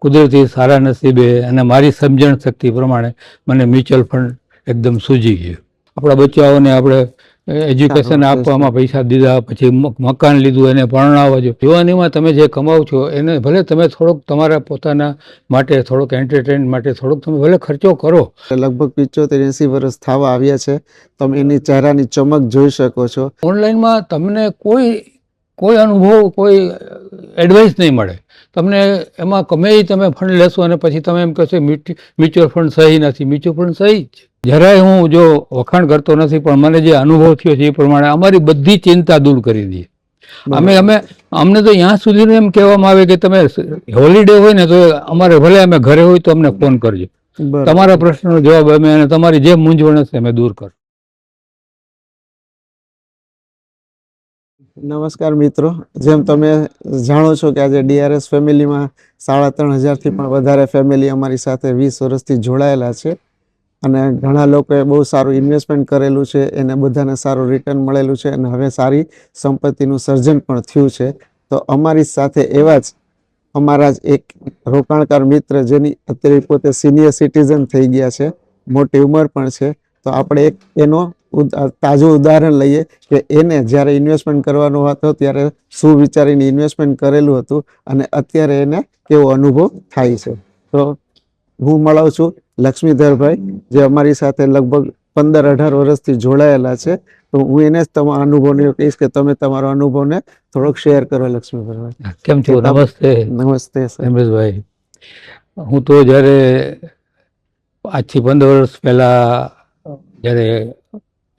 કુદરતી સારા નસીબે અને મારી સમજણ શક્તિ પ્રમાણે મને મ્યુચ્યુઅલ ફંડ એકદમ સૂજી ગયું. આપણા બચ્ચાઓને આપણે એજ્યુકેશન આપવામાં પૈસા દીધા, પછી મકાન લીધું, એને ભણાવવા જો. યુવાનીમાં તમે જે કમાવ છો એને ભલે તમે થોડોક તમારા પોતાના માટે થોડોક એન્ટરટેન માટે થોડોક તમે ભલે ખર્ચો કરો. લગભગ 75-80 વર્ષ થવા આવ્યા છે. તમે એની ચહેરાની ચમક જોઈ શકો છો. ઓનલાઈનમાં તમને કોઈ અનુભવ, કોઈ એડવાઇસ નહીં મળે તમને. એમાં ગમે તમે ફંડ લેશો અને પછી તમે એમ કહેશો મ્યુચ્યુઅલ ફંડ સહી નથી. મ્યુચ્યુઅલ ફંડ સહી જ. જરાય હું જો વખાણ કરતો નથી, પણ મને જે અનુભવ થયો છે એ પ્રમાણે અમારી બધી ચિંતા દૂર કરી દઈએ. અમને તો ત્યાં સુધી એમ કહેવામાં આવે કે તમે હોલિડે હોય ને તો અમારે ભલે અમે ઘરે હોય તો અમને ફોન કરજો, તમારા પ્રશ્નનો જવાબ અમે અને તમારી જે મૂંઝવણ હશે અમે દૂર કર. નમસ્કાર મિત્રો, જેમ તમે જાણો છો કે આજે DRS ફેમિલીમાં 3,500થી પણ વધારે ફેમિલી અમારી સાથે 20 વર્ષથી જોડાયેલા છે અને ઘણા લોકોએ બહુ સારું ઇન્વેસ્ટમેન્ટ કરેલું છે, એને બધાને સારું રિટર્ન મળેલું છે અને હવે સારી સંપત્તિનું સર્જન પણ થયું છે. તો અમારી સાથે એવા જ અમારા જ એક રોકાણકાર મિત્ર, જેની અત્યારે પોતે સિનિયર સિટીઝન થઈ ગયા છે, મોટી ઉંમર પણ છે. તો આપણે એક એનો તાજું ઉદાહરણ લઈએ કે એને જ્યારે ઇન્વેસ્ટમેન્ટ કરવાનો હતો ત્યારે શું વિચારીને ઇન્વેસ્ટમેન્ટ કરેલું હતું અને અત્યારે એને કેવો અનુભવ થાય છે. તો હું મળું છું લક્ષ્મીધરભાઈ, જે અમારી સાથે લગભગ 15-18 વર્ષથી જોડાયેલા છે. તો હું એને જ તમારા અનુભવને કહીશ કે તમે તમારો અનુભવને થોડોક શેર કરો. લક્ષ્મીધરભાઈ, કેમ છો? નમસ્તે. નમસ્તે હેમરેશભાઈ, હું તો જ્યારે આજથી 15 વર્ષ પહેલાં જ્યારે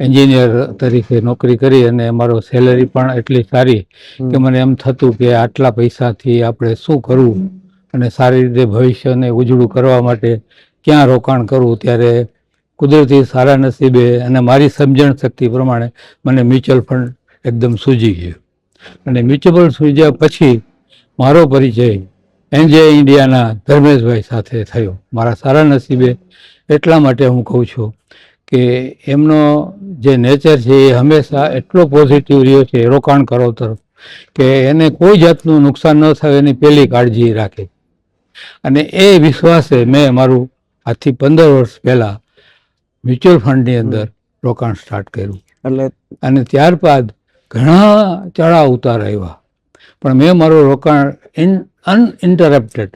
એન્જિનિયર તરીકે નોકરી કરી અને મારો સેલરી પણ એટલી સારી કે મને એમ થતું કે આટલા પૈસાથી આપણે શું કરવું અને સારી રીતે ભવિષ્યને ઉજળું કરવા માટે ક્યાં રોકાણ કરવું, ત્યારે કુદરતી સારા નસીબે અને મારી સમજણ શક્તિ પ્રમાણે મને મ્યુચ્યુઅલ ફંડ એકદમ સૂજી ગયું. અને મ્યુચ્યુઅલ સૂજ્યા પછી મારો પરિચય NJ ઇન્ડિયાના ધર્મેશભાઈ સાથે થયો. મારા સારા નસીબે એટલા માટે હું કહું છું કે એમનો જે નેચર છે એ હંમેશા એટલો પોઝિટિવ રહ્યો છે રોકાણ કરો તરફ, કે એને કોઈ જાતનું નુકસાન ન થાય એની પહેલી કાળજી રાખે. અને એ વિશ્વાસે મેં મારું આજથી 15 વર્ષ પહેલાં મ્યુચ્યુઅલ ફંડની અંદર રોકાણ સ્ટાર્ટ કર્યું. અને ત્યારબાદ ઘણા ચડાવ ઉતાર આવ્યા, પણ મેં મારું રોકાણ અનઇન્ટરપ્ટેડ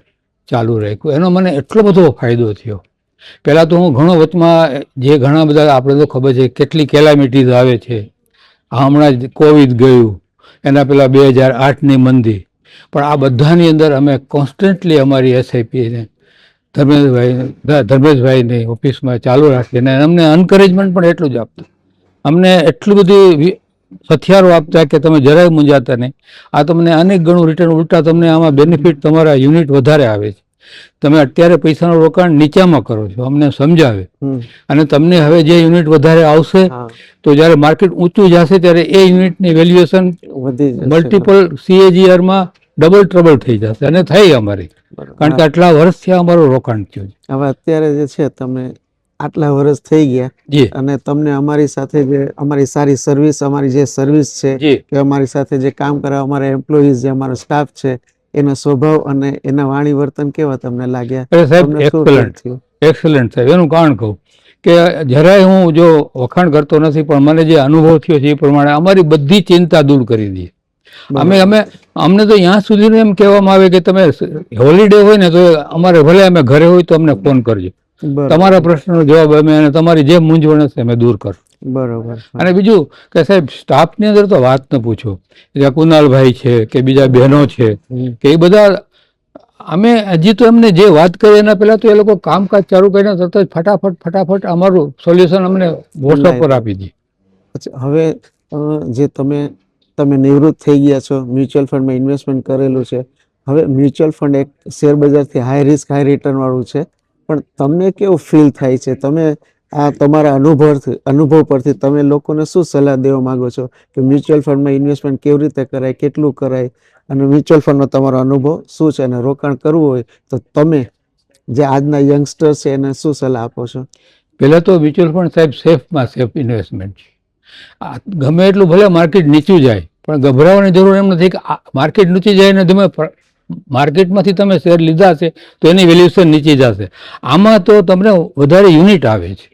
ચાલુ રાખ્યું. એનો મને એટલો બધો ફાયદો થયો. પહેલાં તો હું ઘણો વચમાં જે ઘણા બધા આપણે તો ખબર છે કેટલી કેલામિટીઝ આવે છે. હમણાં જ કોવિડ ગયું, એના પહેલાં 2008ની મંદી, પણ આ બધાની અંદર અમે કોન્સ્ટન્ટલી અમારી SIPને ધર્મેશભાઈની ઓફિસમાં ચાલુ રાખી અને અમને એન્કરેજમેન્ટ પણ એટલું જ આપતું. અમને એટલું બધી હથિયારો આપતા કે તમે જરાય મૂંઝાતા નહીં. આ તમને અનેક ગણું રિટર્ન, ઉલટા તમને આમાં બેનિફિટ તમારા યુનિટ વધારે આવે છે. તમે અત્યારે પૈસાનું રોકાણ નીચામાં કરો છો, અમને સમજાવે. અને તમને હવે જે યુનિટ વધારે આવશે તો જ્યારે માર્કેટ ઊંચું જશે ત્યારે એ યુનિટની વેલ્યુએશન મલ્ટિપલ CAGRમાં ડબલ ટ્રબલ થઈ જશે. અને થઈ અમારી, કારણ કે આટલા વર્ષથી અમારું રોકાણ થયું છે. હવે અત્યારે જે છે તમે આટલા વર્ષ થઈ ગયા અને તમને અમારી સાથે જે અમારી સારી સર્વિસ, અમારી જે સર્વિસ છે કે અમારી સાથે જે કામ કરે અમારા એમ્પ્લોઈઝ, જે અમારો સ્ટાફ છે, એનો સ્વભાવ અને એના વાણી વર્તન કેવા તમને લાગ્યા? એક્સલન્ટ સાહેબ. એનું કારણ કહું કે જરાય હું જો વખાણ કરતો નથી, પણ મને જે અનુભવ થયો છે એ પ્રમાણે અમારી બધી ચિંતા દૂર કરી દઈએ. અમને તો ત્યાં સુધી એમ કહેવામાં આવે કે તમે હોલિડે હોય ને તો અમારે ભલે અમે ઘરે હોય તો અમને ફોન કરજો, તમારા પ્રશ્નનો જવાબ અમે અને તમારી જે મૂંઝવણ હશે અમે દૂર કરશું. બરોબર. અને બીજું કે સાહેબ, સ્ટાફની અંદર તો વાત ન પૂછો. કુનાલભાઈ છે કે બીજા બહેનો છે કે એ બધા, અમે હજી તો એમને જે વાત કરી એના પહેલાં તો એ લોકો કામકાજ ચાલુ કરીને તરત જ ફટાફટ અમારું સોલ્યુશન અમને વોટ્સઅપ પર આપી દે. હવે જે તમે નિવૃત્ત થઈ ગયા છો, મ્યુચ્યુઅલ ફંડમાં ઇન્વેસ્ટમેન્ટ કરેલું છે, હવે મ્યુચ્યુઅલ ફંડ એક શેર બજારથી હાઈ રિસ્ક હાઈ રિટર્ન વાળું છે, પણ તમને કેવું ફીલ થાય છે? તમે આ તમારા અનુભવ પરથી તમે લોકોને શું સલાહ દેવા માંગો છો કે મ્યુચ્યુઅલ ફંડમાં ઇન્વેસ્ટમેન્ટ કેવી રીતે કરાય, કેટલું કરાય, અને મ્યુચ્યુઅલ ફંડનો તમારો અનુભવ શું છે? અને રોકાણ કરવું હોય તો તમે જે આજના યંગસ્ટર છે એને શું સલાહ આપો છો? પહેલાં તો મ્યુચ્યુઅલ ફંડ સાહેબ સેફમાં સેફ ઇન્વેસ્ટમેન્ટ છે. ગમે એટલું ભલે માર્કેટ નીચું જાય પણ ગભરાવાની જરૂર એમ નથી કે માર્કેટ નીચું જાય ને તમે માર્કેટમાંથી તમે શેર લીધા છે તો એની વેલ્યુએશન નીચે જશે. આમાં તો તમને વધારે યુનિટ આવે છે.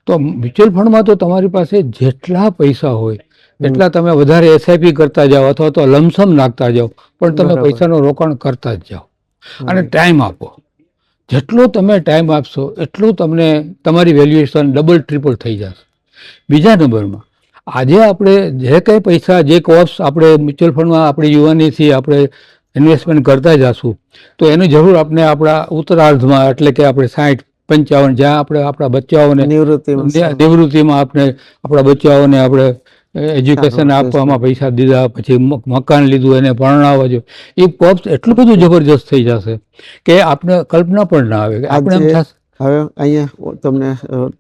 તો મ્યુચ્યુઅલ ફંડમાં તો તમારી પાસે જેટલા પૈસા હોય એટલા તમે વધારે એસઆઈપી કરતા જાઓ અથવા તો લમસમ નાખતા જાઓ, પણ તમે બરાબર. પૈસાનું રોકાણ કરતા જ જાઓ અને ટાઈમ આપો. જેટલો તમે ટાઈમ આપશો એટલું તમને તમારી વેલ્યુએશન ડબલ ટ્રિપલ થઈ જશે. બીજા નંબરમાં આજે આપણે જે કંઈ પૈસા જે કોર્સ આપણે મ્યુચ્યુઅલ ફંડમાં આપણી યુવાનીથી આપણે ઇન્વેસ્ટમેન્ટ કરતા જશું તો એની જરૂર આપણે આપણા ઉત્તરાર્ધમાં એટલે કે આપણે 60-55 જ્યાં આપણે આપણા બચ્ચાઓને નિવૃત્તિમાં આપણે આપણા બચ્ચાઓને આપણે એજ્યુકેશન આપવામાં પૈસા દીધા, પછી મકાન લીધું, એને ભણાવવા જો, એ કોર્સ એટલું બધું જબરજસ્ત થઈ જશે કે આપણે કલ્પના પણ ના આવે કે આપણે એમ થશે. હવે અહીંયા તમને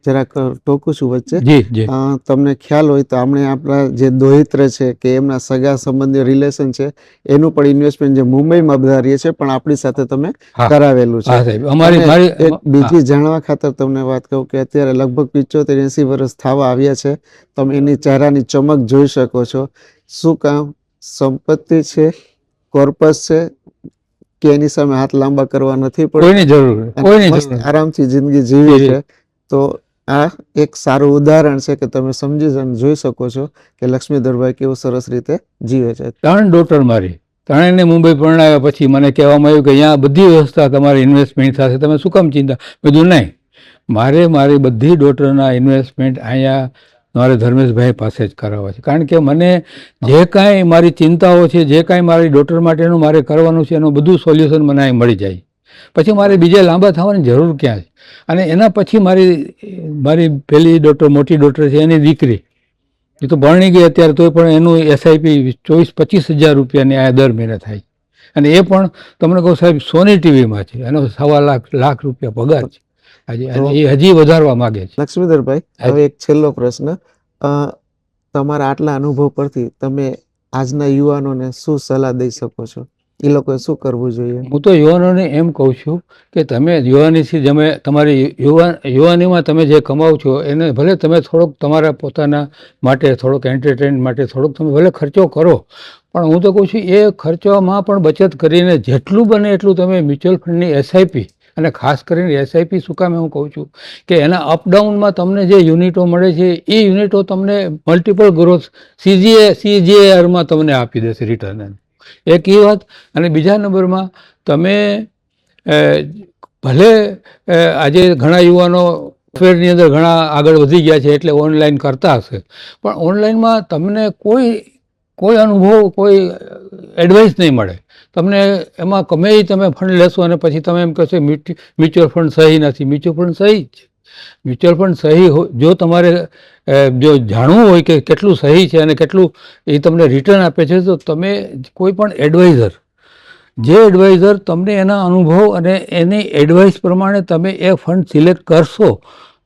જરાક ટોકું છું વચ્ચે. જી જી. તમને ખ્યાલ હોય તો આપણે આપણા જે દોહિત્ર છે કે એમના સગા સંબંધી રિલેશન છે એનું પણ ઇન્વેસ્ટમેન્ટ જે મુંબઈમાં બધા રહીએ છે પણ આપણી સાથે તમે કરાવેલું છે. એક બીજી જાણવા ખાતર તમને વાત કહું કે અત્યારે લગભગ 75-80 વર્ષ થવા આવ્યા છે. તમે એની ચહેરાની ચમક જોઈ શકો છો. શું કામ? સંપત્તિ છે, કોર્પસ છે કે એની સામે હાથ લાંબા કરવા નથી પડતા, આરામથી જિંદગી જીવી છે. તો આ એક સારું ઉદાહરણ છે કે તમે સમજી જોઈ શકો છો કે લક્ષ્મીધરભાઈ કેવું સરસ રીતે જીવે છે. 3 ડોટર મારી, 3ને મુંબઈ પરણાવ્યા પછી મને કહેવામાં આવ્યું કે અહીંયા બધી વ્યવસ્થા તમારી ઇન્વેસ્ટમેન્ટ થશે, તમે શું કામ ચિંતા? મેં કીધું નહીં, મારી બધી ડોટરના ઇન્વેસ્ટમેન્ટ અહીંયા મારે ધર્મેશભાઈ પાસે જ કરાવવા છે. કારણ કે મને જે કાંઈ મારી ચિંતાઓ છે, જે કાંઈ મારી ડોટર માટેનું મારે કરવાનું છે એનું બધું સોલ્યુશન મને અહીં મળી જાય. પછી મારે બીજે લાંબા થવાની જરૂર ક્યાં છે? અને એના પછી મારી પહેલી ડોટર, મોટી ડોટર છે, એની દીકરી એ તો ભણી ગઈ અત્યારે, તોય પણ એનું એસઆઈપી 24-25 હજાર રૂપિયાની આ દર મહિને થાય. અને એ પણ તમને કહું સાહેબ સોની ટીવીમાં છે, એનો 1.25 લાખ રૂપિયા પગાર છે આજે, અને એ હજી વધારવા માંગે છે. લક્ષ્મીધરભાઈ, હવે એક છેલ્લો પ્રશ્ન. તમારા આટલા અનુભવ પરથી તમે આજના યુવાનોને શું સલાહ દઈ શકો છો? એ લોકોએ શું કરવું જોઈએ? હું તો યુવાનોને એમ કહું છું કે તમે યુવાનીથી તમારી યુવાનીમાં તમે જે કમાવ છો એને ભલે તમે થોડોક તમારા પોતાના માટે, થોડોક એન્ટરટેનમેન્ટ માટે થોડોક તમે ભલે ખર્ચો કરો, પણ હું તો કહું છું એ ખર્ચોમાં પણ બચત કરીને જેટલું બને એટલું તમે મ્યુચ્યુઅલ ફંડની એસઆઈપી, અને ખાસ કરીને એસઆઈપી શું કામ હું કહું છું કે એના અપડાઉનમાં તમને જે યુનિટો મળે છે એ યુનિટો તમને મલ્ટિપલ ગ્રોથ CGARમાં તમને આપી દેશે રિટર્ન. એક એ વાત. અને બીજા નંબરમાં તમે ભલે આજે ઘણા યુવાનો સોફ્ટવેરની અંદર ઘણા આગળ વધી ગયા છે એટલે ઓનલાઈન કરતા હશે, પણ ઓનલાઈનમાં તમને કોઈ અનુભવ, કોઈ એડવાઇસ નહીં મળે તમને. એમાં ગમે તમે ફંડ લેશો અને પછી તમે એમ કહેશો મ્યુચ્યુઅલ ફંડ સહી નથી. મ્યુચ્યુઅલ ફંડ સહી જ છે. મ્યુચ્યુઅલ ફંડ સહી જો તમારે જો જાણવું હોય કે કેટલું સહી છે અને કેટલું એ તમને રિટર્ન આપે છે, તો તમે કોઈ પણ એડવાઇઝર તમને એના અનુભવ અને એની એડવાઇસ પ્રમાણે તમે એ ફંડ સિલેક્ટ કરશો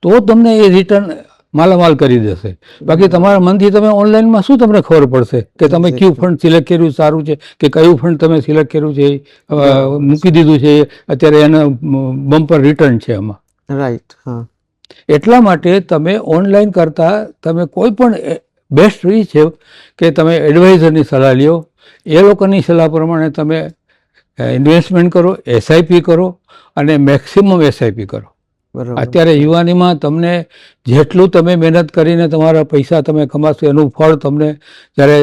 તો તમને એ રિટર્ન માલામાલ કરી દેશે. બાકી તમારા મનથી તમે ઓનલાઈનમાં શું તમને ખબર પડશે કે તમે કયું ફંડ સિલેક્ટ કર્યું સારું છે કે કયું ફંડ તમે સિલેક્ટ કર્યું છે મૂકી દીધું છે અત્યારે એના બમ્પર રિટર્ન છે એમાં. રાઈટ. હા, એટલા માટે તમે ઓનલાઈન કરતાં તમે કોઈ પણ બેસ્ટ એ છે કે તમે એડવાઇઝરની સલાહ લ્યો, એ લોકોની સલાહ પ્રમાણે તમે ઇન્વેસ્ટમેન્ટ કરો, એસઆઈપી કરો અને મેક્સિમમ એસઆઈપી કરો. અત્યારે યુવાનીમાં તમને જેટલું તમે મહેનત કરીને તમારા પૈસા તમે કમાશો એનું ફળ તમને જ્યારે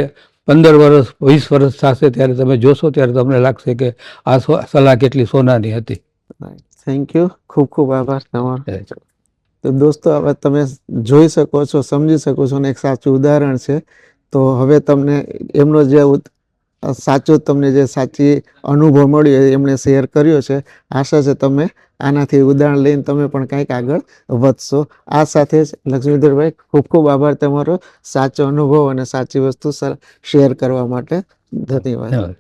15 વર્ષ 20 વર્ષ થશે ત્યારે તમે જોશો ત્યારે તમને લાગશે કે આ સલાહ કેટલી સોનાની હતી. થેન્ક યુ, ખૂબ ખૂબ આભાર તમારો. તો દોસ્તો, હવે તમે જોઈ શકો છો, સમજી શકો છો, અને એક સાચું ઉદાહરણ છે. તો હવે તમને એમનો જે તમને જે સાચી અનુભવ મળ્યો એમણે શેર કર્યો છે. આશા છે તમે આનાથી ઉદાહરણ લઈને તમે પણ કંઈક આગળ વધશો. આ સાથે જ લક્ષ્મીધરભાઈ, ખૂબ ખૂબ આભાર તમારો સાચો અનુભવ અને સાચી વસ્તુ શેર કરવા માટે. ધન્યવાદ.